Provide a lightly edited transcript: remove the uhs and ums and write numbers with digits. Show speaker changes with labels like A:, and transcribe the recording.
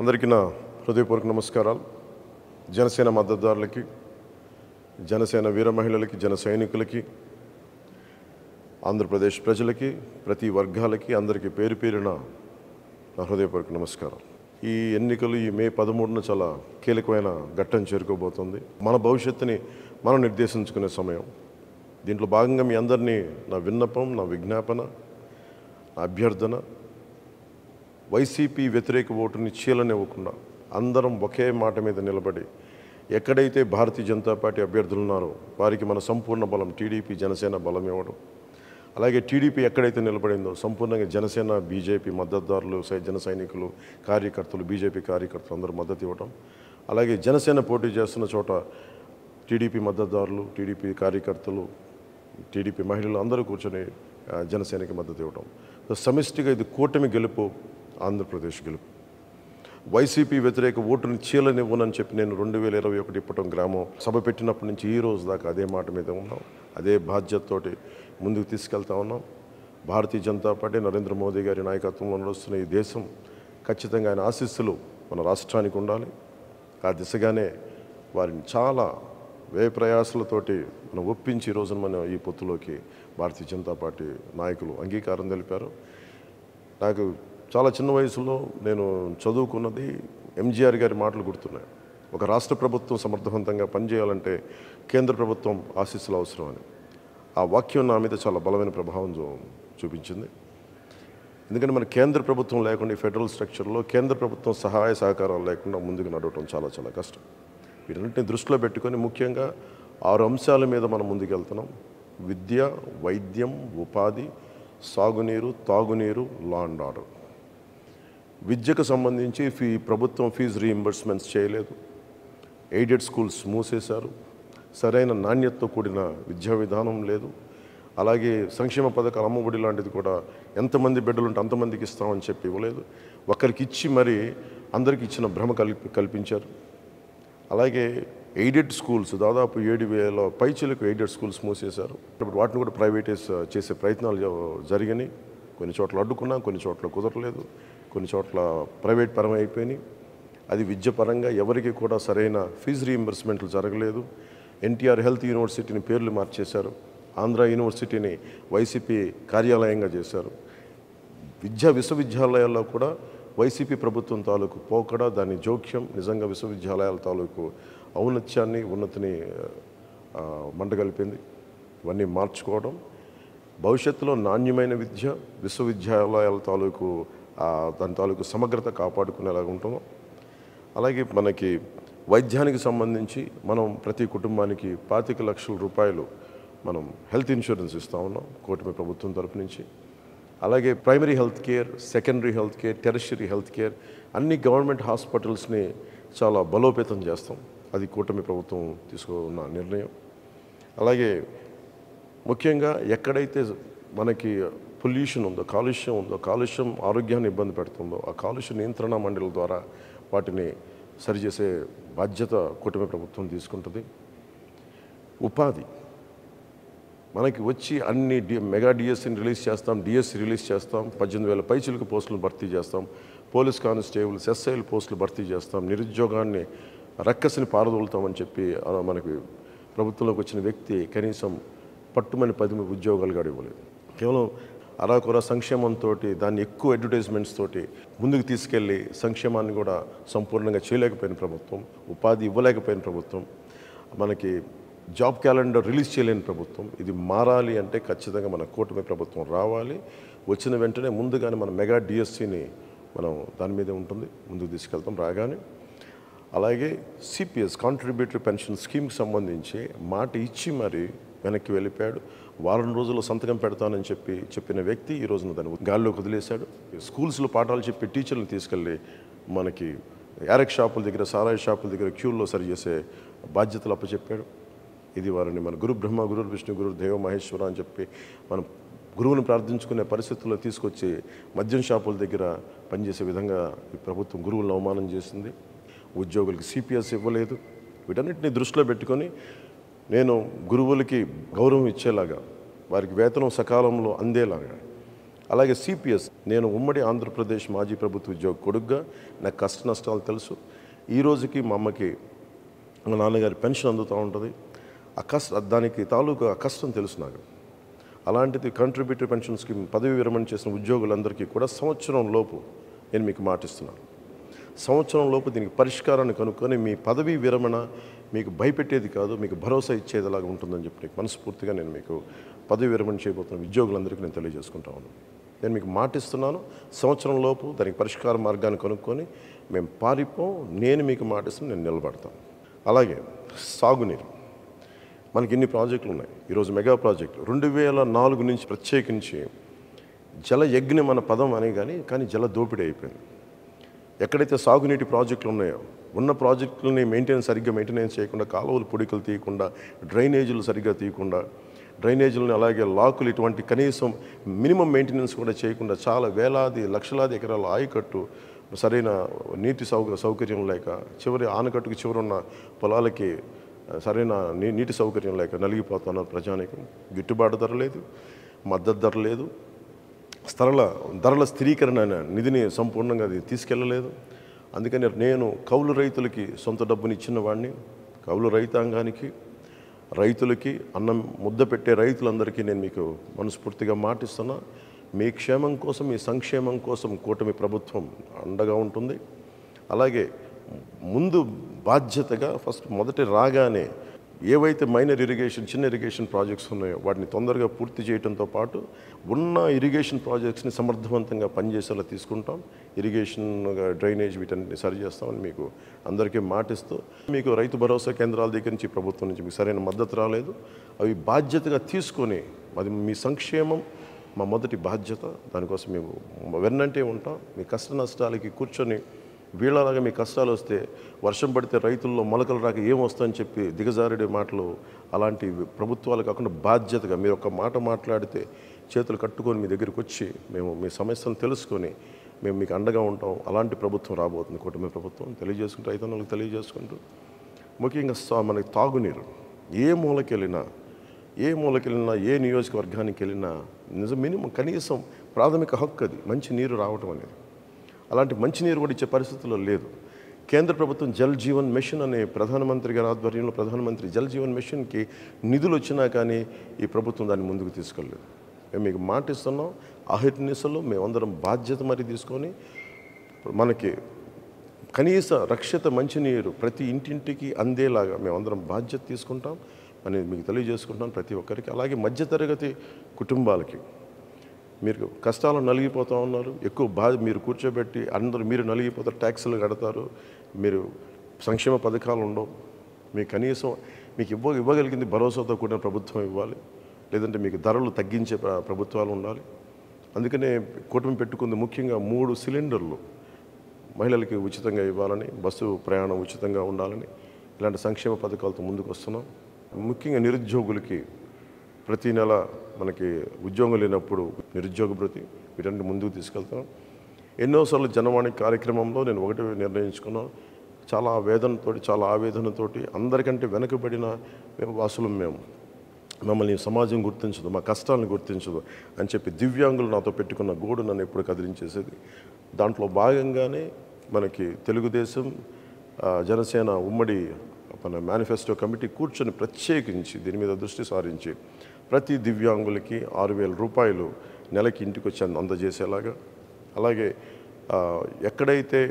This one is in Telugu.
A: అందరికీ నా హృదయపూర్వక నమస్కారాలు. జనసేన మద్దతుదారులకి, జనసేన వీర మహిళలకి, జన సైనికులకి, ఆంధ్రప్రదేశ్ ప్రజలకి, ప్రతి వర్గాలకి అందరికీ పేరు పేరున నా హృదయపూర్వక నమస్కారాలు. ఈ ఎన్నికలు ఈ మే 13న చాలా కీలకమైన ఘట్టం చేరుకోబోతుంది. మన భవిష్యత్తుని మనం నిర్దేశించుకునే సమయం. దీంట్లో భాగంగా మీ అందరినీ నా విన్నపం, నా విజ్ఞాపన, నా అభ్యర్థన, వైసీపీ వ్యతిరేక ఓటుని చీలనివ్వకుండా అందరం ఒకే మాట మీద నిలబడి ఎక్కడైతే భారతీయ జనతా పార్టీ అభ్యర్థులు ఉన్నారో వారికి మన సంపూర్ణ బలం టీడీపీ జనసేన బలం ఇవ్వడం, అలాగే టీడీపీ ఎక్కడైతే నిలబడిందో సంపూర్ణంగా జనసేన బీజేపీ మద్దతుదారులు, జన సైనికులు, కార్యకర్తలు, బీజేపీ కార్యకర్తలు అందరూ మద్దతు ఇవ్వడం, అలాగే జనసేన పోటీ చేస్తున్న చోట టీడీపీ మద్దతుదారులు, టీడీపీ కార్యకర్తలు, టీడీపీ మహిళలు అందరూ కూర్చొని జనసేనకి మద్దతు ఇవ్వడం. సమిష్టిగా ఇది కూటమి గెలుపు, ఆంధ్రప్రదేశ్ గెలుపు. వైసీపీ వ్యతిరేక ఓటుని చీలనివ్వనని చెప్పి నేను 2021 ఇప్పటం గ్రామం సభ పెట్టినప్పటి నుంచి ఈ రోజు దాకా అదే మాట మీద ఉన్నాం. అదే బాధ్యతతోటి ముందుకు తీసుకెళ్తా ఉన్నాం. భారతీయ జనతా పార్టీ నరేంద్ర మోదీ గారి నాయకత్వంలో నడుస్తున్న ఈ దేశం ఖచ్చితంగా ఆయన ఆశీస్సులు మన రాష్ట్రానికి ఉండాలి. ఆ దిశగానే వారిని చాలా వ్యయ ప్రయాసాలతోటి మనం ఒప్పించి ఈ రోజున మనం ఈ పొత్తులోకి భారతీయ జనతా పార్టీ నాయకులు అంగీకారం తెలిపారు. నాకు చాలా చిన్న వయసులో నేను చదువుకున్నది ఎంజీఆర్ గారి మాటలు గుర్తున్నాయి. ఒక రాష్ట్ర ప్రభుత్వం సమర్థవంతంగా పనిచేయాలంటే కేంద్ర ప్రభుత్వం ఆశీస్సులు అవసరం అని. ఆ వాక్యం నా మీద చాలా బలమైన ప్రభావం చూపించింది. ఎందుకంటే మన కేంద్ర ప్రభుత్వం లేకుండా ఈ ఫెడరల్ స్ట్రక్చర్లో కేంద్ర ప్రభుత్వం సహాయ సహకారాలు లేకుండా ముందుకు నడవటం చాలా చాలా కష్టం. వీటన్నిటిని దృష్టిలో పెట్టుకొని ముఖ్యంగా 6 అంశాల మీద మనం ముందుకెళ్తున్నాం. విద్య, వైద్యం, ఉపాధి, సాగునీరు, తాగునీరు, లా అండ్ ఆర్డర్. విద్యకు సంబంధించి ప్రభుత్వం ఫీజు రీయింబర్స్మెంట్స్ చేయలేదు. ఎయిడెడ్ స్కూల్స్ మూసేశారు. సరైన నాణ్యతతో కూడిన విద్యా విధానం లేదు. అలాగే సంక్షేమ పథకాలు అమ్మఒడి లాంటిది కూడా ఎంతమంది బిడ్డలు ఉంటే అంతమందికి ఇస్తామని చెప్పి ఇవ్వలేదు. ఒకరికి ఇచ్చి మరి అందరికి ఇచ్చిన భ్రమ కల్పించారు. అలాగే ఎయిడెడ్ స్కూల్స్ దాదాపు 7,000 పైచిలకు ఎయిడెడ్ స్కూల్స్ మూసేశారు. ఇప్పుడు వాటిని కూడా ప్రైవేటైజ్ చేసే ప్రయత్నాలు జరిగినాయి. కొన్ని చోట్ల అడ్డుకున్నా, కొన్ని చోట్ల కుదరలేదు, కొన్ని చోట్ల ప్రైవేట్ పరం అయిపోయినాయి. అది విద్య పరంగా ఎవరికి కూడా సరైన ఫీజు రీయింబర్స్మెంట్లు జరగలేదు. ఎన్టీఆర్ హెల్త్ యూనివర్సిటీని పేర్లు మార్చేశారు. ఆంధ్ర యూనివర్సిటీని వైసీపీ కార్యాలయంగా చేశారు. విశ్వవిద్యాలయాల్లో కూడా వైసీపీ ప్రభుత్వం తాలూకు పోకడ, దాని జోక్యం నిజంగా విశ్వవిద్యాలయాల తాలూకు ఔన్నత్యాన్ని, ఉన్నతిని మంటగలిపింది. ఇవన్నీ మార్చుకోవడం, భవిష్యత్తులో నాణ్యమైన విద్య, విశ్వవిద్యాలయాల తాలూకు దాని తాలూకు సమగ్రత కాపాడుకునేలాగా ఉంటాం. అలాగే మనకి వైద్యానికి సంబంధించి మనం ప్రతి కుటుంబానికి 25 లక్షల రూపాయలు మనం హెల్త్ ఇన్సూరెన్స్ ఇస్తూ ఉన్నాం కూటమి ప్రభుత్వం తరపు నుంచి. అలాగే primary health care, secondary health care, tertiary health care అన్ని గవర్నమెంట్ హాస్పిటల్స్ని చాలా బలోపేతం చేస్తాం. అది కూటమి ప్రభుత్వం తీసుకున్న నిర్ణయం. అలాగే ముఖ్యంగా ఎక్కడైతే మనకి పొల్యూషన్ ఉందో, కాలుష్యం ఉందో, కాలుష్యం ఆరోగ్యాన్ని ఇబ్బంది పెడుతుందో ఆ కాలుష్య నియంత్రణ మండలి ద్వారా వాటిని సరిచేసే బాధ్యత కూటమి ప్రభుత్వం తీసుకుంటుంది. ఉపాధి మనకి వచ్చి అన్ని మెగా డిఎస్సిని రిలీజ్ చేస్తాం, డిఎస్సి రిలీజ్ చేస్తాం, 18,000 పైచిలకు పోస్టులను భర్తీ చేస్తాం, పోలీస్ కానిస్టేబుల్స్, ఎస్ఐలు పోస్టులు భర్తీ చేస్తాం, నిరుద్యోగాన్ని రక్కసిని పారదోలుతామని చెప్పి మనకి ప్రభుత్వంలోకి వచ్చిన వ్యక్తి కనీసం పట్టుమని 10 ఉద్యోగాలు కూడా ఇవ్వలేదు. కేవలం అరాకొర సంక్షేమంతో దాన్ని ఎక్కువ అడ్వర్టైజ్మెంట్స్ తోటి ముందుకు తీసుకెళ్ళి సంక్షేమాన్ని కూడా సంపూర్ణంగా చేయలేకపోయిన ప్రభుత్వం, ఉపాధి ఇవ్వలేకపోయిన ప్రభుత్వం, మనకి జాబ్ క్యాలెండర్ రిలీజ్ చేయలేని ప్రభుత్వం. ఇది మారాలి అంటే ఖచ్చితంగా మన కూటమి ప్రభుత్వం రావాలి. వచ్చిన వెంటనే ముందుగానే మన మెగా డిఎస్సిని మనం దాని మీదే ఉంటుంది, ముందుకు తీసుకెళ్తాం రాగానే. అలాగే సిపిఎస్ కాంట్రిబ్యూటరీ పెన్షన్ స్కీమ్కి సంబంధించి మాట ఇచ్చి మరి వెనక్కి వెళ్ళిపోయాడు. వారం రోజుల్లో సంతకం పెడతానని చెప్పిన వ్యక్తి ఈ రోజున దాన్ని గాల్లోకి వదిలేశాడు. స్కూల్స్లో పాఠాలు చెప్పి టీచర్లను తీసుకెళ్ళి మనకి యారెక్ షాపుల దగ్గర, సారాయి షాపుల దగ్గర క్యూల్లో సరిచేసే బాధ్యతలు అప్పచెప్పాడు. ఇది వారిని మన గురు బ్రహ్మ, గురు విష్ణు, గురు దేవ మహేశ్వర అని చెప్పి మనం గురువుని ప్రార్థించుకునే పరిస్థితుల్లో తీసుకొచ్చి మద్యం షాపుల దగ్గర పనిచేసే విధంగా ఈ ప్రభుత్వం గురువులను అవమానం చేసింది. ఉద్యోగులకి సిపిఎస్ ఇవ్వలేదు. వీటన్నిటిని దృష్టిలో పెట్టుకొని నేను గురువులకి గౌరవం ఇచ్చేలాగా, వారికి వేతనం సకాలంలో అందేలాగా అలాగే సిపిఎస్, నేను ఉమ్మడి ఆంధ్రప్రదేశ్ మాజీ ప్రభుత్వ ఉద్యోగ కొడుకుగా నాకు కష్ట నష్టాలు తెలుసు. ఈ రోజుకి మా అమ్మకి మా నాన్నగారి పెన్షన్ అందుతూ ఉంటుంది. దానికి తాలూకు ఆ కష్టం తెలుసు నాకు. అలాంటిది కంట్రిబ్యూటరీ పెన్షన్ స్కీమ్ పదవి విరమణ చేసిన ఉద్యోగులందరికీ కూడా సంవత్సరం లోపు నేను మీకు మాటిస్తున్నాను. సంవత్సరం లోపు దీనికి పరిష్కారాన్ని కనుక్కొని మీ పదవీ విరమణ మీకు భయపెట్టేది కాదు, మీకు భరోసా ఇచ్చేదిలాగా ఉంటుందని చెప్పి మనస్ఫూర్తిగా నేను మీకు పదవి విరమణ చేయబోతున్న ఉద్యోగులందరికీ నేను తెలియజేసుకుంటా ఉన్నాను. నేను మీకు మాటిస్తున్నాను, సంవత్సరం లోపు దానికి పరిష్కార మార్గాన్ని కనుక్కొని మేము పారిపోం. నేను మీకు మాటిస్తాను, నేను నిలబడతాను. అలాగే సాగునీరు, మనకి ఇన్ని ప్రాజెక్టులు ఉన్నాయి. ఈరోజు మెగా ప్రాజెక్టు 2004 నుంచి ప్రత్యేకించి జల యజ్ఞం మన పదం అనే కానీ జల దోపిడీ అయిపోయింది. ఎక్కడైతే సాగునీటి ప్రాజెక్టులు ఉన్నాయో ఉన్న ప్రాజెక్టులని సరిగ్గా మెయింటెనెన్స్ చేయకుండా, కాలువలు పొడికలు తీయకుండా, డ్రైనేజీలు సరిగ్గా తీయకుండా, డ్రైనేజీలను అలాగే లాకులు ఇటువంటి కనీసం మినిమం మెయింటెనెన్స్ కూడా చేయకుండా చాలా వేలాది లక్షలాది ఎకరాల ఆయకట్టు సరైన నీటి సౌకర్యం లేక, చివరి ఆనకట్టుకు చివరున్న పొలాలకి సరైన నీటి సౌకర్యం లేక నలిగిపోతున్నారు ప్రజానికి. గిట్టుబాటు ధర లేదు, మద్దతు ధర లేదు, ధరల స్థిరీకరణ నిధిని సంపూర్ణంగా అది తీసుకెళ్ళలేదు. అందుకని నేను కౌలు రైతులకి సొంత డబ్బుని ఇచ్చిన వాడిని. కౌలు రైతాంగానికి, రైతులకి, అన్నం ముద్ద పెట్టే రైతులందరికీ నేను మీకు మనస్ఫూర్తిగా మాటిస్తున్నా. మీ క్షేమం కోసం, మీ సంక్షేమం కోసం కూటమి ప్రభుత్వం అండగా ఉంటుంది. అలాగే ముందు బాధ్యతగా మొదటి రాగానే ఏవైతే మైనర్ ఇరిగేషన్, చిన్న ఇరిగేషన్ ప్రాజెక్ట్స్ ఉన్నాయో వాటిని తొందరగా పూర్తి చేయడంతో పాటు ఉన్న ఇరిగేషన్ ప్రాజెక్ట్స్ని సమర్థవంతంగా పనిచేసేలా తీసుకుంటాం. ఇరిగేషన్, డ్రైనేజ్ వీటన్నిటిని సరి చేస్తామని మీకు అందరికీ మాటిస్తూ, మీకు రైతు భరోసా కేంద్రాల దగ్గర నుంచి ప్రభుత్వం నుంచి మీకు సరైన మద్దతు రాలేదు. అవి బాధ్యతగా తీసుకొని అది మీ సంక్షేమం మా మొదటి బాధ్యత. దానికోసం మేము వెన్నంటే ఉంటాం. మీ కష్ట నష్టాలకి కూర్చొని వీళ్ళలాగా మీ కష్టాలు వస్తే వర్షం పడితే రైతుల్లో మొలకలు రాక ఏమొస్తుందని చెప్పి దిగజారుడే మాటలు అలాంటి ప్రభుత్వాలు కాకుండా బాధ్యతగా మీరు ఒక మాట మాట్లాడితే చేతులు కట్టుకొని మీ దగ్గరికి వచ్చి మేము మీ సమస్యలను తెలుసుకొని మేము మీకు అండగా ఉంటాం. అలాంటి ప్రభుత్వం రాబోతుంది కూటమి ప్రభుత్వం. తెలియజేసుకుంటూ రైతన్నలకు తెలియజేసుకుంటూ ముఖ్యంగా మనకి తాగునీరు ఏ మూలకెళ్ళినా, ఏ నియోజకవర్గానికి వెళ్ళినా మినిమం కనీసం ప్రాథమిక హక్కు అది మంచి నీరు రావటం అనేది. అలాంటి మంచినీరు కూడా ఇచ్చే పరిస్థితుల్లో లేదు. కేంద్ర ప్రభుత్వం జల్ జీవన్ మిషన్ అనే ప్రధానమంత్రి గారి ఆధ్వర్యంలో ప్రధానమంత్రి జల్ జీవన్ మిషన్కి నిధులు వచ్చినా కానీ ఈ ప్రభుత్వం దాన్ని ముందుకు తీసుకెళ్ళలేదు. మేము మీకు మాటిస్తున్నాం, అహిర్నిశలు మేమందరం బాధ్యత మరి తీసుకొని మనకి కనీస రక్షిత మంచినీరు ప్రతి ఇంటింటికి అందేలాగా మేమందరం బాధ్యత తీసుకుంటాం అనేది మీకు తెలియజేసుకుంటాను ప్రతి ఒక్కరికి. అలాగే మధ్యతరగతి కుటుంబాలకి మీరు కష్టాలు నలిగిపోతూ ఉన్నారు. ఎక్కువ మీరు కూర్చోబెట్టి అందరూ మీరు నలిగిపోతారు, ట్యాక్సులు కడతారు, మీరు సంక్షేమ పథకాలు ఉండవు. మీకు కనీసం మీకు ఇవ్వగలిగింది భరోసాతో కూడిన ప్రభుత్వం ఇవ్వాలి. లేదంటే మీకు ధరలు తగ్గించే ప్రభుత్వాలు ఉండాలి. అందుకనే కూటమి పెట్టుకుంది ముఖ్యంగా 3 సిలిండర్లు మహిళలకి ఉచితంగా ఇవ్వాలని, బస్సు ప్రయాణం ఉచితంగా ఉండాలని ఇలాంటి సంక్షేమ పథకాలతో ముందుకు వస్తున్నాం. ముఖ్యంగా నిరుద్యోగులకి ప్రతి నెల మనకి ఉద్యోగం లేనప్పుడు నిరుద్యోగ భృతి వీటన్ని ముందుకు తీసుకెళ్తాం. ఎన్నోసార్లు జనవాణి కార్యక్రమంలో నేను ఒకటి నిర్ణయించుకున్నాను. చాలా వేదనతోటి, చాలా ఆవేదనతోటి అందరికంటే వెనకబడిన వాసులు మేము, మమ్మల్ని సమాజం గుర్తించదు, మా కష్టాలను గుర్తించదు అని చెప్పి దివ్యాంగులు నాతో పెట్టుకున్న గోడు నన్ను ఎప్పుడు కదిలించేసేది. దాంట్లో భాగంగానే మనకి తెలుగుదేశం, జనసేన ఉమ్మడి మన మేనిఫెస్టో కమిటీ కూర్చొని ప్రత్యేకించి దీని మీద దృష్టి సారించి ప్రతి దివ్యాంగులకి 6,000 రూపాయలు నెలకి ఇంటికి వచ్చి అందజేసేలాగా, అలాగే ఎక్కడైతే